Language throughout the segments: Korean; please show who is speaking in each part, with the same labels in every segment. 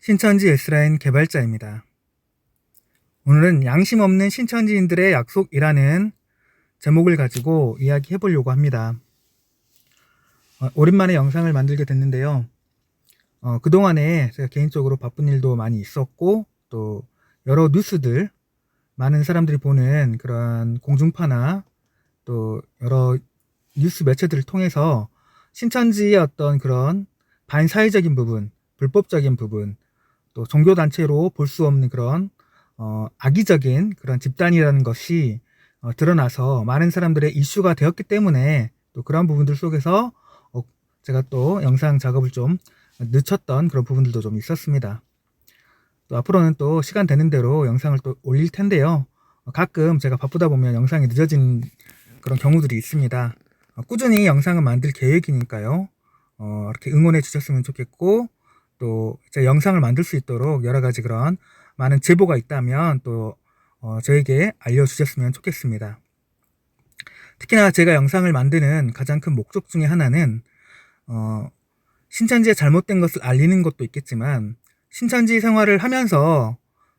Speaker 1: 신천지 S라인 개발자입니다. 오늘은 양심 없는 신천지인들의 약속이라는 제목을 가지고 이야기해 보려고 합니다. 오랜만에 영상을 만들게 됐는데요. 그동안에 제가 개인적으로 바쁜 일도 많이 있었고, 또 여러 뉴스들, 많은 사람들이 보는 그런 공중파나 또 여러 뉴스 매체들을 통해서 신천지의 어떤 그런 반사회적인 부분, 불법적인 부분, 또 종교단체로 볼 수 없는 그런 악의적인 그런 집단이라는 것이 드러나서 많은 사람들의 이슈가 되었기 때문에 또 그런 부분들 속에서 제가 또 영상 작업을 좀 늦췄던 그런 부분들도 좀 있었습니다. 또 앞으로는 또 시간 되는 대로 영상을 또 올릴 텐데요. 가끔 제가 바쁘다 보면 영상이 늦어진 그런 경우들이 있습니다. 꾸준히 영상을 만들 계획이니까요. 이렇게 응원해 주셨으면 좋겠고, 또 제 영상을 만들 수 있도록 여러 가지 그런 많은 제보가 있다면 또 저에게 알려주셨으면 좋겠습니다. 특히나 제가 영상을 만드는 가장 큰 목적 중에 하나는 신천지의 잘못된 것을 알리는 것도 있겠지만, 신천지 생활을 하면서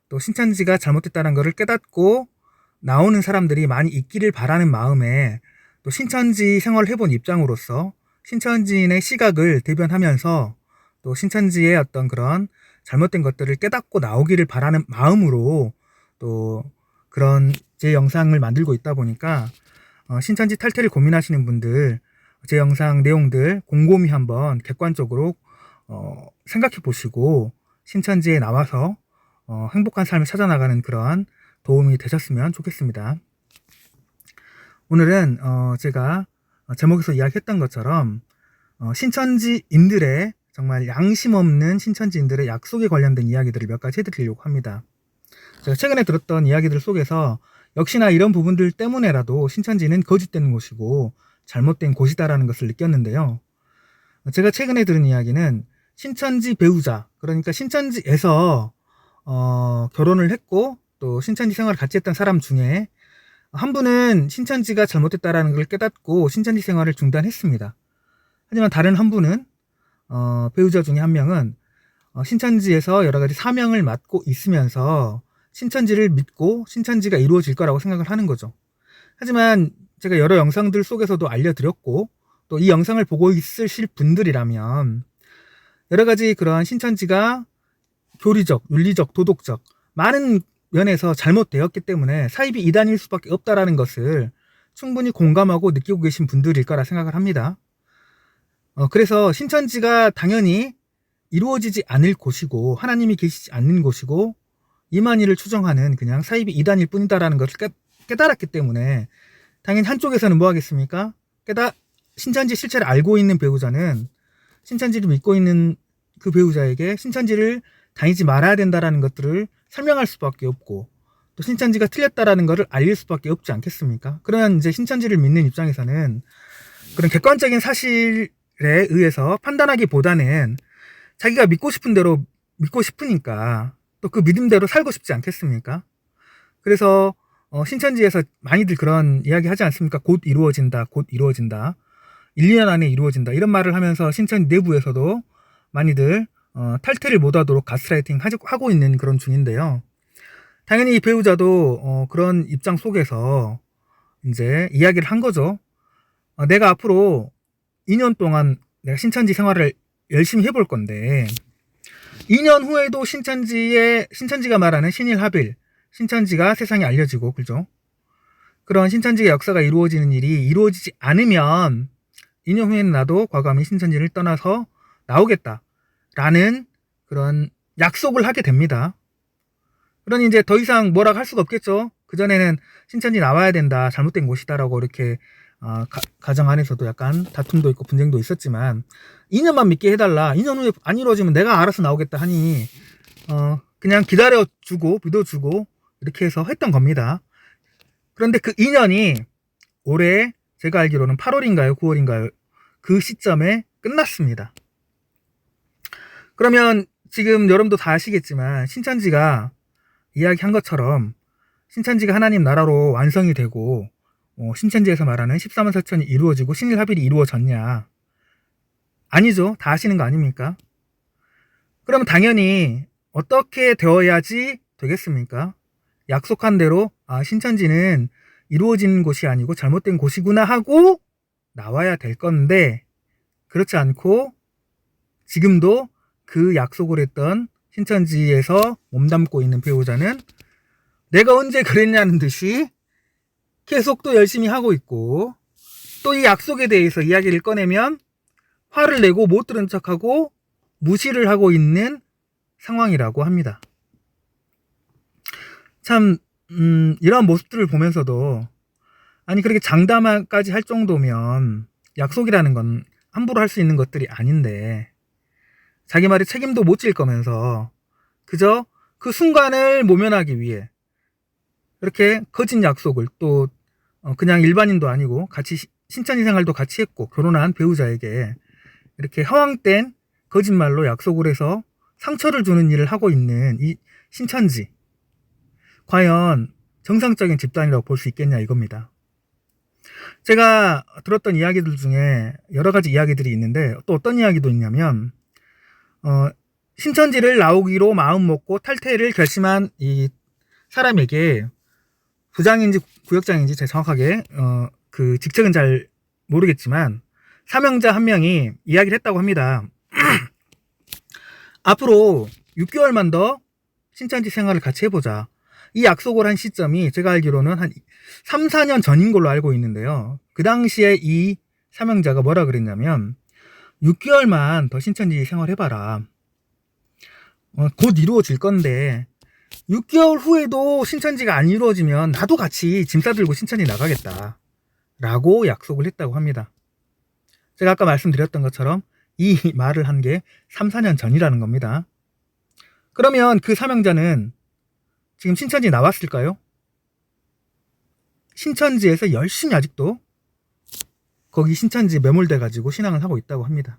Speaker 1: 또 신천지가 잘못됐다는 것을 깨닫고 나오는 사람들이 많이 있기를 바라는 마음에, 또 신천지 생활을 해본 입장으로서 신천지인의 시각을 대변하면서 또 신천지의 어떤 그런 잘못된 것들을 깨닫고 나오기를 바라는 마음으로 또 그런 제 영상을 만들고 있다 보니까 신천지 탈퇴를 고민하시는 분들, 제 영상 내용들 곰곰이 한번 객관적으로 생각해 보시고 신천지에 나와서 행복한 삶을 찾아나가는 그런 도움이 되셨으면 좋겠습니다. 오늘은 제가 제목에서 이야기했던 것처럼 신천지인들의 정말 양심 없는 신천지인들의 약속에 관련된 이야기들을 몇 가지 해드리려고 합니다. 제가 최근에 들었던 이야기들 속에서 역시나 이런 부분들 때문에라도 신천지는 거짓된 곳이고 잘못된 곳이다라는 것을 느꼈는데요. 제가 최근에 들은 이야기는 신천지 배우자, 그러니까 신천지에서 결혼을 했고 또 신천지 생활을 같이 했던 사람 중에 한 분은 신천지가 잘못됐다라는 걸 깨닫고 신천지 생활을 중단했습니다. 하지만 다른 한 분은 배우자 중에 한 명은 신천지에서 여러 가지 사명을 맡고 있으면서 신천지를 믿고 신천지가 이루어질 거라고 생각을 하는 거죠. 하지만 제가 여러 영상들 속에서도 알려드렸고, 또 이 영상을 보고 있으실 분들이라면 여러 가지 그러한 신천지가 교리적, 윤리적, 도덕적 많은 면에서 잘못되었기 때문에 사입이 이단일 수밖에 없다라는 것을 충분히 공감하고 느끼고 계신 분들일 거라 생각을 합니다. 그래서 신천지가 당연히 이루어지지 않을 곳이고 하나님이 계시지 않는 곳이고 이만희를 추정하는 그냥 사입이 이단일 뿐이다라는 것을 깨달았기 때문에 당연히 한쪽에서는 뭐 하겠습니까? 신천지 실체를 알고 있는 배우자는 신천지를 믿고 있는 그 배우자에게 신천지를 다니지 말아야 된다라는 것들을 설명할 수밖에 없고, 또 신천지가 틀렸다라는 것을 알릴 수밖에 없지 않겠습니까? 그러면 이제 신천지를 믿는 입장에서는 그런 객관적인 사실에 의해서 판단하기보다는 자기가 믿고 싶은 대로 믿고 싶으니까 또 그 믿음대로 살고 싶지 않겠습니까? 그래서 신천지에서 많이들 그런 이야기 하지 않습니까? 곧 이루어진다, 곧 이루어진다, 1, 2년 안에 이루어진다, 이런 말을 하면서 신천지 내부에서도 많이들 탈퇴를 못하도록 가스라이팅 하고 있는 그런 중인데요. 당연히 이 배우자도 그런 입장 속에서 이제 이야기를 한 거죠. 내가 앞으로 2년 동안 내가 신천지 생활을 열심히 해볼 건데 2년 후에도 신천지가 말하는 신일합일, 신천지가 세상에 알려지고, 그죠? 그런 신천지의 역사가 이루어지는 일이 이루어지지 않으면 2년 후에는 나도 과감히 신천지를 떠나서 나오겠다라는 그런 약속을 하게 됩니다. 그러니 이제 더 이상 뭐라고 할 수가 없겠죠. 그전에는 신천지 나와야 된다, 잘못된 곳이다라고 이렇게 가정 안에서도 약간 다툼도 있고 분쟁도 있었지만 2년만 믿게 해달라, 2년 후에 안 이루어지면 내가 알아서 나오겠다 하니 그냥 기다려주고 믿어주고 이렇게 해서 했던 겁니다. 그런데 그 2년이 올해 제가 알기로는 8월인가요 9월인가요 그 시점에 끝났습니다. 그러면 지금 여러분도 다 아시겠지만 신천지가 이야기한 것처럼 신천지가 하나님 나라로 완성이 되고 신천지에서 말하는 14만 4천이 이루어지고 신일합일이 이루어졌냐? 아니죠. 다 아시는 거 아닙니까? 그러면 당연히 어떻게 되어야지 되겠습니까? 약속한 대로 신천지는 이루어진 곳이 아니고 잘못된 곳이구나 하고 나와야 될 건데, 그렇지 않고 지금도 그 약속을 했던 신천지에서 몸담고 있는 배우자는 내가 언제 그랬냐는 듯이 계속 또 열심히 하고 있고, 또 이 약속에 대해서 이야기를 꺼내면 화를 내고 못 들은 척하고 무시를 하고 있는 상황이라고 합니다. 참 이런 모습들을 보면서도 아니 그렇게 장담까지 할 정도면 약속이라는 건 함부로 할 수 있는 것들이 아닌데 자기 말에 책임도 못 질 거면서 그저 그 순간을 모면하기 위해 이렇게 거짓 약속을 또 그냥 일반인도 아니고 같이 신천지 생활도 같이 했고 결혼한 배우자에게 이렇게 허황된 거짓말로 약속을 해서 상처를 주는 일을 하고 있는 이 신천지, 과연 정상적인 집단이라고 볼 수 있겠냐 이겁니다. 제가 들었던 이야기들 중에 여러 가지 이야기들이 있는데 또 어떤 이야기도 있냐면 신천지를 나오기로 마음먹고 탈퇴를 결심한 이 사람에게 부장인지 구역장인지 제가 정확하게 그 직책은 잘 모르겠지만 사명자 한 명이 이야기를 했다고 합니다. 앞으로 6개월만 더 신천지 생활을 같이 해보자. 이 약속을 한 시점이 제가 알기로는 한 3, 4년 전인 걸로 알고 있는데요. 그 당시에 이 사명자가 뭐라 그랬냐면 6개월만 더 신천지 생활해봐라. 곧 이루어질 건데 6개월 후에도 신천지가 안 이루어지면 나도 같이 짐 싸들고 신천지 나가겠다 라고 약속을 했다고 합니다. 제가 아까 말씀드렸던 것처럼 이 말을 한 게 3, 4년 전이라는 겁니다. 그러면 그 사명자는 지금 신천지 나왔을까요? 신천지에서 열심히 아직도 거기 신천지에 매몰돼 가지고 신앙을 하고 있다고 합니다.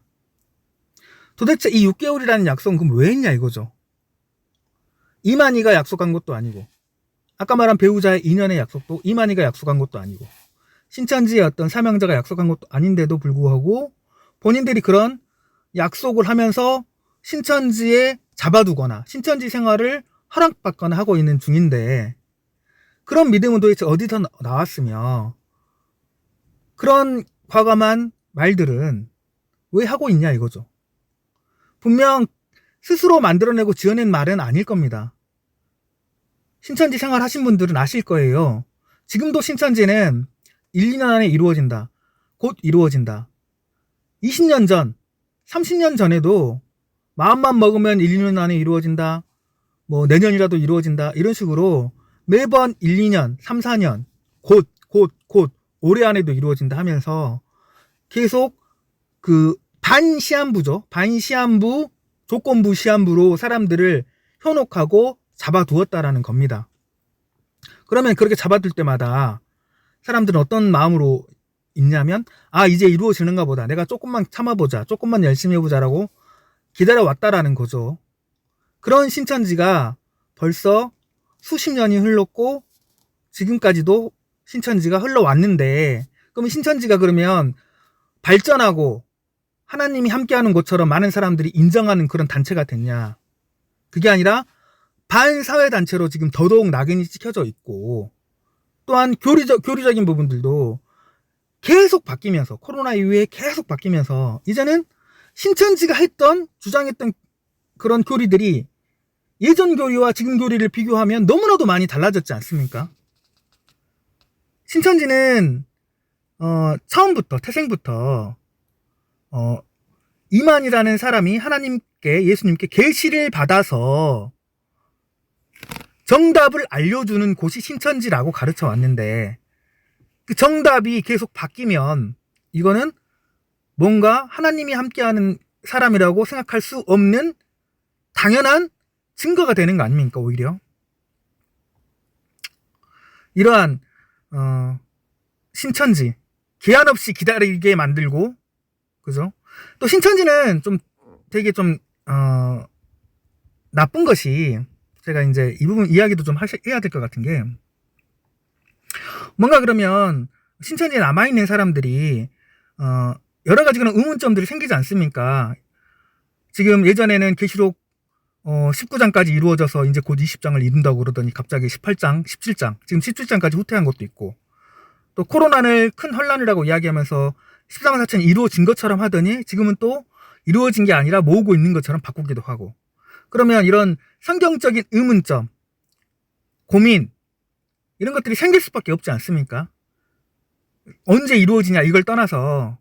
Speaker 1: 도대체 이 6개월이라는 약속은 그럼 왜 했냐 이거죠. 이만희가 약속한 것도 아니고 아까 말한 배우자의 2년의 약속도 이만희가 약속한 것도 아니고 신천지의 어떤 사명자가 약속한 것도 아닌데도 불구하고 본인들이 그런 약속을 하면서 신천지에 잡아두거나 신천지 생활을 허락받거나 하고 있는 중인데 그런 믿음은 도대체 어디서 나왔으며 그런 과감한 말들은 왜 하고 있냐 이거죠. 분명 스스로 만들어내고 지어낸 말은 아닐 겁니다. 신천지 생활 하신 분들은 아실 거예요. 지금도 신천지는 1, 2년 안에 이루어진다. 곧 이루어진다. 20년 전, 30년 전에도 마음만 먹으면 1, 2년 안에 이루어진다. 뭐 내년이라도 이루어진다. 이런 식으로 매번 1, 2년, 3, 4년, 곧 올해 안에도 이루어진다 하면서 계속 그 반시한부죠. 반시한부, 조건부 시한부로 사람들을 현혹하고 잡아두었다라는 겁니다. 그러면 그렇게 잡아둘 때마다 사람들은 어떤 마음으로 있냐면 이제 이루어지는가 보다. 내가 조금만 참아보자. 조금만 열심히 해보자라고 기다려왔다라는 거죠. 그런 신천지가 벌써 수십 년이 흘렀고 지금까지도 신천지가 흘러왔는데 그럼 신천지가 그러면 발전하고 하나님이 함께하는 곳처럼 많은 사람들이 인정하는 그런 단체가 됐냐. 그게 아니라 반사회단체로 지금 더더욱 낙인이 찍혀져 있고 또한 교리적인 부분들도 계속 바뀌면서 코로나 이후에 계속 바뀌면서 이제는 신천지가 주장했던 그런 교리들이 예전 교리와 지금 교리를 비교하면 너무나도 많이 달라졌지 않습니까? 신천지는 처음부터 태생부터 이만이라는 사람이 하나님께 예수님께 계시를 받아서 정답을 알려주는 곳이 신천지라고 가르쳐 왔는데 그 정답이 계속 바뀌면 이거는 뭔가 하나님이 함께하는 사람이라고 생각할 수 없는 당연한 증거가 되는 거 아닙니까 오히려. 이러한 신천지 계한 없이 기다리게 만들고 그죠? 또 신천지는 좀 되게 좀 나쁜 것이 제가 이제 이 부분 이야기도 좀 해야 될 것 같은 게 뭔가 그러면 신천지에 남아있는 사람들이 여러 가지 그런 의문점들이 생기지 않습니까? 지금 예전에는 계시록 19장까지 이루어져서 이제 곧 20장을 이룬다고 그러더니 갑자기 18장, 17장, 지금 17장까지 후퇴한 것도 있고, 또 코로나를 큰 혼란이라고 이야기하면서 14만 4천이 이루어진 것처럼 하더니 지금은 또 이루어진 게 아니라 모으고 있는 것처럼 바꾸기도 하고. 그러면 이런 성경적인 의문점, 고민, 이런 것들이 생길 수밖에 없지 않습니까? 언제 이루어지냐 이걸 떠나서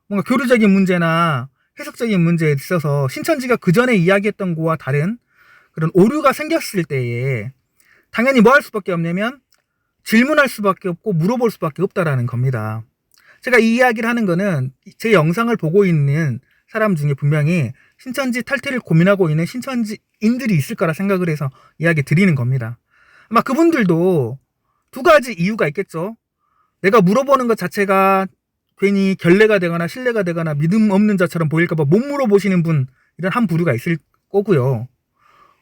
Speaker 1: 뭔가 교류적인 문제나 해석적인 문제에 있어서 신천지가 그 전에 이야기했던 거와 다른 그런 오류가 생겼을 때에 당연히 뭐 할 수밖에 없냐면 질문할 수밖에 없고 물어볼 수밖에 없다라는 겁니다. 제가 이 이야기를 하는 거는 제 영상을 보고 있는 사람 중에 분명히 신천지 탈퇴를 고민하고 있는 신천지인들이 있을 거라 생각을 해서 이야기 드리는 겁니다. 아마 그분들도 두 가지 이유가 있겠죠. 내가 물어보는 것 자체가 괜히 결례가 되거나 신뢰가 되거나 믿음 없는 자처럼 보일까봐 못 물어보시는 분, 이런 한 부류가 있을 거고요.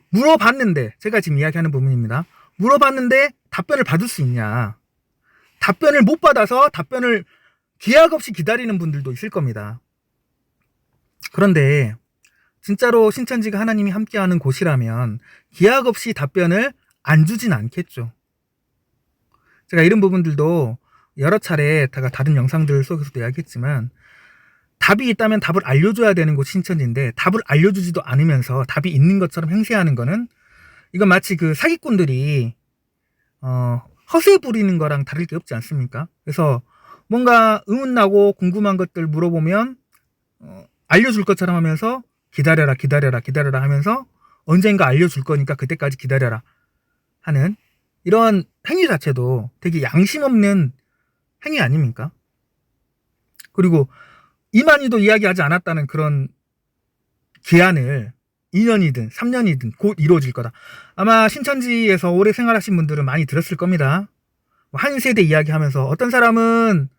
Speaker 1: 물어봤는데, 제가 지금 이야기하는 부분입니다. 물어봤는데 답변을 받을 수 있냐. 답변을 못 받아서 답변을 기약 없이 기다리는 분들도 있을 겁니다. 그런데 진짜로 신천지가 하나님이 함께하는 곳이라면 기약 없이 답변을 안 주진 않겠죠. 제가 이런 부분들도 여러 차례 다른 영상들 속에서도 이야기했지만, 답이 있다면 답을 알려줘야 되는 곳이 신천지인데 답을 알려주지도 않으면서 답이 있는 것처럼 행세하는 거는, 이건 마치 그 사기꾼들이 허세 부리는 거랑 다를 게 없지 않습니까? 그래서 뭔가 의문나고 궁금한 것들 물어보면 알려줄 것처럼 하면서 기다려라 하면서 언젠가 알려줄 거니까 그때까지 기다려라 하는 이런 행위 자체도 되게 양심 없는 행위 아닙니까? 그리고 이만희도 이야기하지 않았다는 그런 기한을 2년이든 3년이든 곧 이루어질 거다. 아마 신천지에서 오래 생활하신 분들은 많이 들었을 겁니다. 한 세대 이야기하면서 어떤 사람은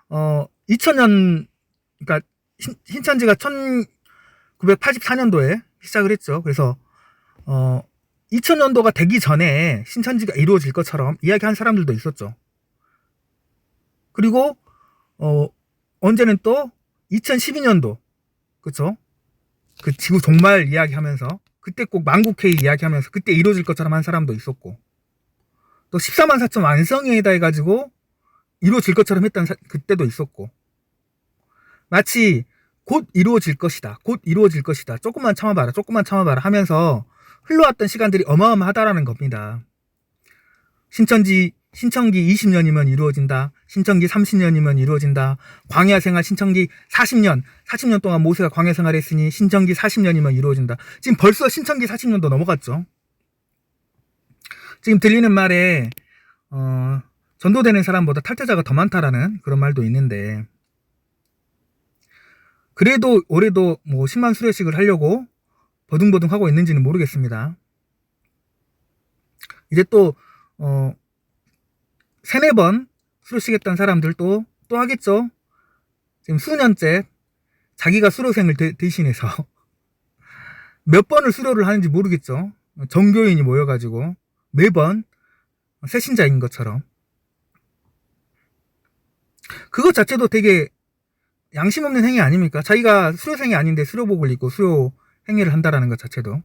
Speaker 1: 2000년, 그러니까 신천지가 1984년도에 시작을 했죠. 그래서 2000년도가 되기 전에 신천지가 이루어질 것처럼 이야기한 사람들도 있었죠. 그리고 언제는 또 2012년도, 그쵸? 그 지구 종말 이야기하면서 그때 꼭 만국회의 이야기하면서 그때 이루어질 것처럼 한 사람도 있었고, 또 14만 4천 완성회의다 해가지고 이루어질 것처럼 했던 그때도 있었고, 마치 곧 이루어질 것이다, 곧 이루어질 것이다, 조금만 참아봐라 하면서 흘러왔던 시간들이 어마어마하다라는 겁니다. 신천기 20년이면 이루어진다. 신천기 30년이면 이루어진다. 광야생활 신천기 40년 동안 모세가 광야생활 했으니 신천기 40년이면 이루어진다. 지금 벌써 신천기 40년도 넘어갔죠. 지금 들리는 말에 전도되는 사람보다 탈퇴자가 더 많다라는 그런 말도 있는데, 그래도 올해도 뭐 10만 수료식을 하려고 버둥버둥 하고 있는지는 모르겠습니다. 이제 또 3-4번 수료식 했던 사람들도 또 하겠죠. 지금 수년째 자기가 수료생을 대신해서 몇 번을 수료를 하는지 모르겠죠. 정교인이 모여가지고 매번 새신자인 것처럼. 그것 자체도 되게 양심 없는 행위 아닙니까? 자기가 수료생이 아닌데 수료복을 입고 수료 행위를 한다라는 것 자체도.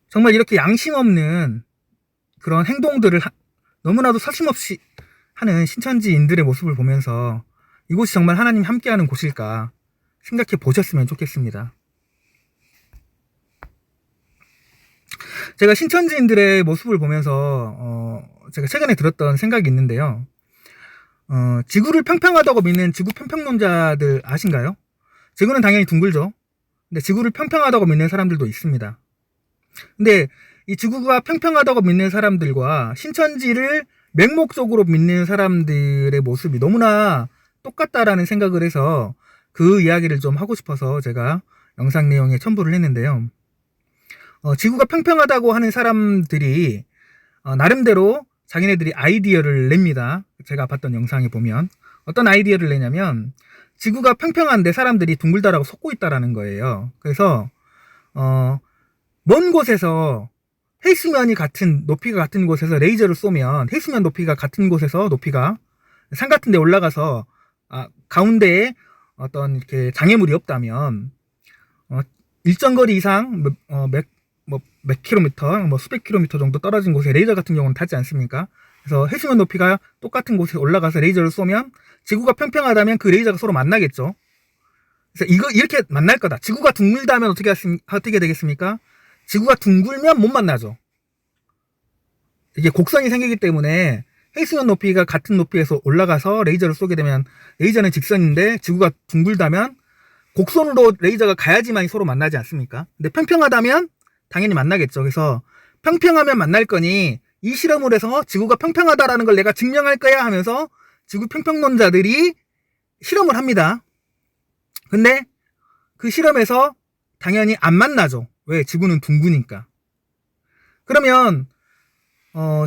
Speaker 1: 정말 이렇게 양심 없는 그런 행동들을 너무나도 서슴없이 하는 신천지인들의 모습을 보면서 이곳이 정말 하나님 함께하는 곳일까 생각해 보셨으면 좋겠습니다. 제가 신천지인들의 모습을 보면서 제가 최근에 들었던 생각이 있는데요. 지구를 평평하다고 믿는 지구 평평론자들 아신가요? 지구는 당연히 둥글죠. 근데 지구를 평평하다고 믿는 사람들도 있습니다. 근데 이 지구가 평평하다고 믿는 사람들과 신천지를 맹목적으로 믿는 사람들의 모습이 너무나 똑같다라는 생각을 해서 그 이야기를 좀 하고 싶어서 제가 영상 내용에 첨부를 했는데요. 지구가 평평하다고 하는 사람들이 나름대로 자기네들이 아이디어를 냅니다. 제가 봤던 영상에 보면 어떤 아이디어를 내냐면, 지구가 평평한데 사람들이 둥글다라고 속고 있다라는 거예요. 그래서 먼 곳에서 해수면이 같은 높이가 같은 곳에서 레이저를 쏘면 해수면 높이가 같은 곳에서 높이가 산 같은 데 올라가서 가운데에 어떤 이렇게 장애물이 없다면 일정 거리 이상 몇 킬로미터, 수백 킬로미터 정도 떨어진 곳에 레이저 같은 경우는 닿지 않습니까? 그래서 해수면 높이가 똑같은 곳에 올라가서 레이저를 쏘면 지구가 평평하다면 그 레이저가 서로 만나겠죠. 그래서 이렇게 만날 거다. 지구가 둥글다면 어떻게 되겠습니까? 지구가 둥글면 못 만나죠. 이게 곡선이 생기기 때문에 해수면 높이가 같은 높이에서 올라가서 레이저를 쏘게 되면 레이저는 직선인데 지구가 둥글다면 곡선으로 레이저가 가야지만 서로 만나지 않습니까? 근데 평평하다면 당연히 만나겠죠. 그래서 평평하면 만날 거니 이 실험을 해서 지구가 평평하다라는 걸 내가 증명할 거야 하면서 지구 평평론자들이 실험을 합니다. 근데 그 실험에서 당연히 안 만나죠. 왜? 지구는 둥그니까. 그러면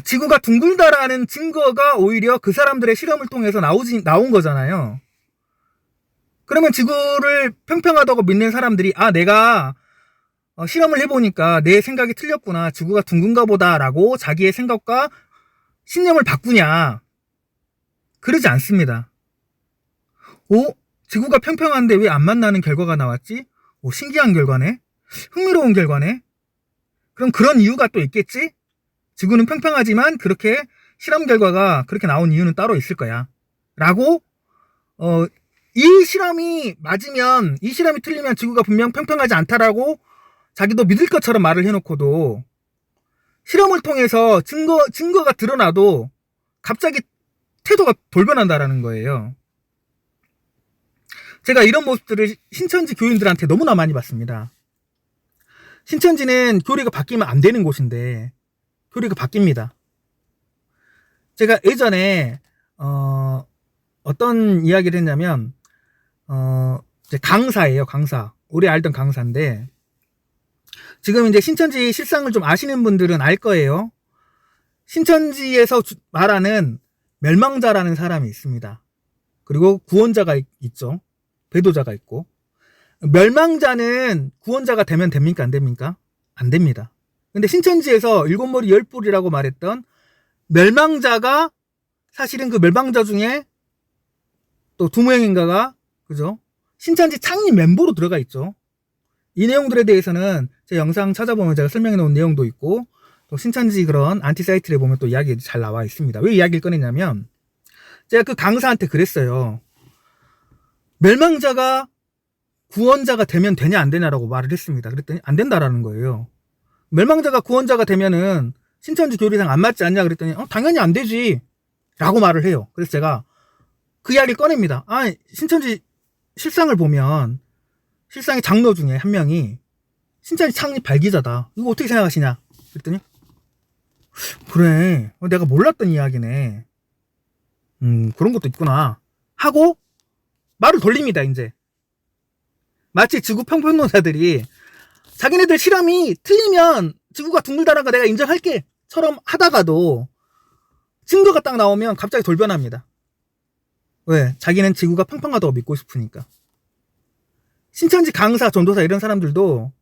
Speaker 1: 지구가 둥글다라는 증거가 오히려 그 사람들의 실험을 통해서 나온 거잖아요. 그러면 지구를 평평하다고 믿는 사람들이 내가 실험을 해보니까 내 생각이 틀렸구나. 지구가 둥근가 보다라고 자기의 생각과 신념을 바꾸냐. 그러지 않습니다. 지구가 평평한데 왜 안 만나는 결과가 나왔지? 신기한 결과네. 흥미로운 결과네. 그럼 그런 이유가 또 있겠지? 지구는 평평하지만 그렇게 실험 결과가 그렇게 나온 이유는 따로 있을 거야. 라고 이 실험이 맞으면, 이 실험이 틀리면 지구가 분명 평평하지 않다라고 자기도 믿을 것처럼 말을 해놓고도 실험을 통해서 증거가 드러나도 갑자기 태도가 돌변한다라는 거예요. 제가 이런 모습들을 신천지 교인들한테 너무나 많이 봤습니다. 신천지는 교리가 바뀌면 안 되는 곳인데 교리가 바뀝니다. 제가 예전에 어떤 이야기를 했냐면 강사예요. 강사. 오래 알던 강사인데 지금 이제 신천지 실상을 좀 아시는 분들은 알 거예요. 신천지에서 말하는 멸망자라는 사람이 있습니다. 그리고 구원자가 있죠. 배도자가 있고. 멸망자는 구원자가 되면 됩니까? 안 됩니까? 안 됩니다. 근데 신천지에서 일곱머리 열불이라고 말했던 멸망자가 사실은 그 멸망자 중에 또 두 명인가가 그죠? 신천지 창립 멤버로 들어가 있죠. 이 내용들에 대해서는 제 영상 찾아보면 제가 설명해 놓은 내용도 있고 또 신천지 그런 안티 사이트를 보면 또 이야기 잘 나와 있습니다. 왜 이야기를 꺼냈냐면 제가 그 강사한테 그랬어요. 멸망자가 구원자가 되면 되냐 안 되냐라고 말을 했습니다. 그랬더니 안 된다라는 거예요. 멸망자가 구원자가 되면은 신천지 교리상 안 맞지 않냐 그랬더니 당연히 안 되지 라고 말을 해요. 그래서 제가 그 이야기를 꺼냅니다. 신천지 실상을 보면 실상의 장로 중에 한 명이 신천지 창립 발기자다. 이거 어떻게 생각하시냐? 그랬더니 그래 내가 몰랐던 이야기네. 그런 것도 있구나 하고 말을 돌립니다. 이제 마치 지구 평평론자들이 자기네들 실험이 틀리면 지구가 둥글다는 거 내가 인정할게 처럼 하다가도 증거가 딱 나오면 갑자기 돌변합니다. 왜? 자기는 지구가 평평하다고 믿고 싶으니까. 신천지 강사, 전도사 이런 사람들도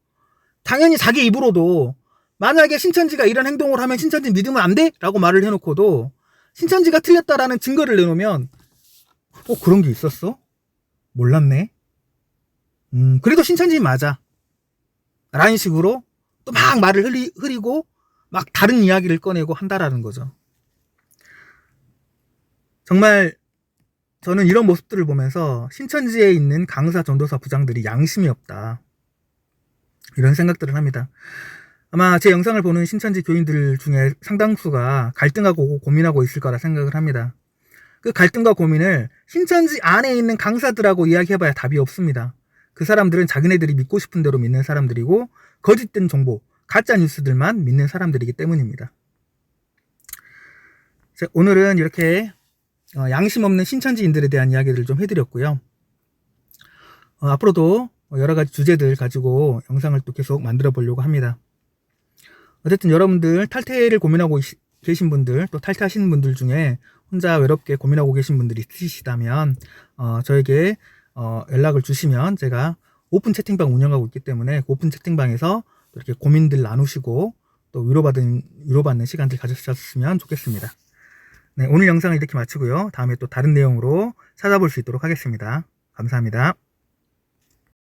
Speaker 1: 당연히 자기 입으로도 만약에 신천지가 이런 행동을 하면 신천지 믿으면 안 돼? 라고 말을 해놓고도 신천지가 틀렸다라는 증거를 내놓으면 그런 게 있었어? 몰랐네. 그래도 신천지 맞아. 라는 식으로 또 막 말을 흐리고 막 다른 이야기를 꺼내고 한다라는 거죠. 정말 저는 이런 모습들을 보면서 신천지에 있는 강사, 전도사, 부장들이 양심이 없다. 이런 생각들을 합니다. 아마 제 영상을 보는 신천지 교인들 중에 상당수가 갈등하고 고민하고 있을 거라 생각을 합니다. 그 갈등과 고민을 신천지 안에 있는 강사들하고 이야기해봐야 답이 없습니다. 그 사람들은 자기네들이 믿고 싶은 대로 믿는 사람들이고 거짓된 정보, 가짜 뉴스들만 믿는 사람들이기 때문입니다. 오늘은 이렇게 양심 없는 신천지인들에 대한 이야기를 좀 해드렸고요. 앞으로도 여러 가지 주제들 가지고 영상을 또 계속 만들어 보려고 합니다. 어쨌든 여러분들 탈퇴를 고민하고 계신 분들, 또 탈퇴하시는 분들 중에 혼자 외롭게 고민하고 계신 분들이 있으시다면 저에게 연락을 주시면 제가 오픈 채팅방 운영하고 있기 때문에 그 오픈 채팅방에서 이렇게 고민들 나누시고 또 위로받는 시간들 가지셨으면 좋겠습니다. 네, 오늘 영상을 이렇게 마치고요. 다음에 또 다른 내용으로 찾아볼 수 있도록 하겠습니다. 감사합니다.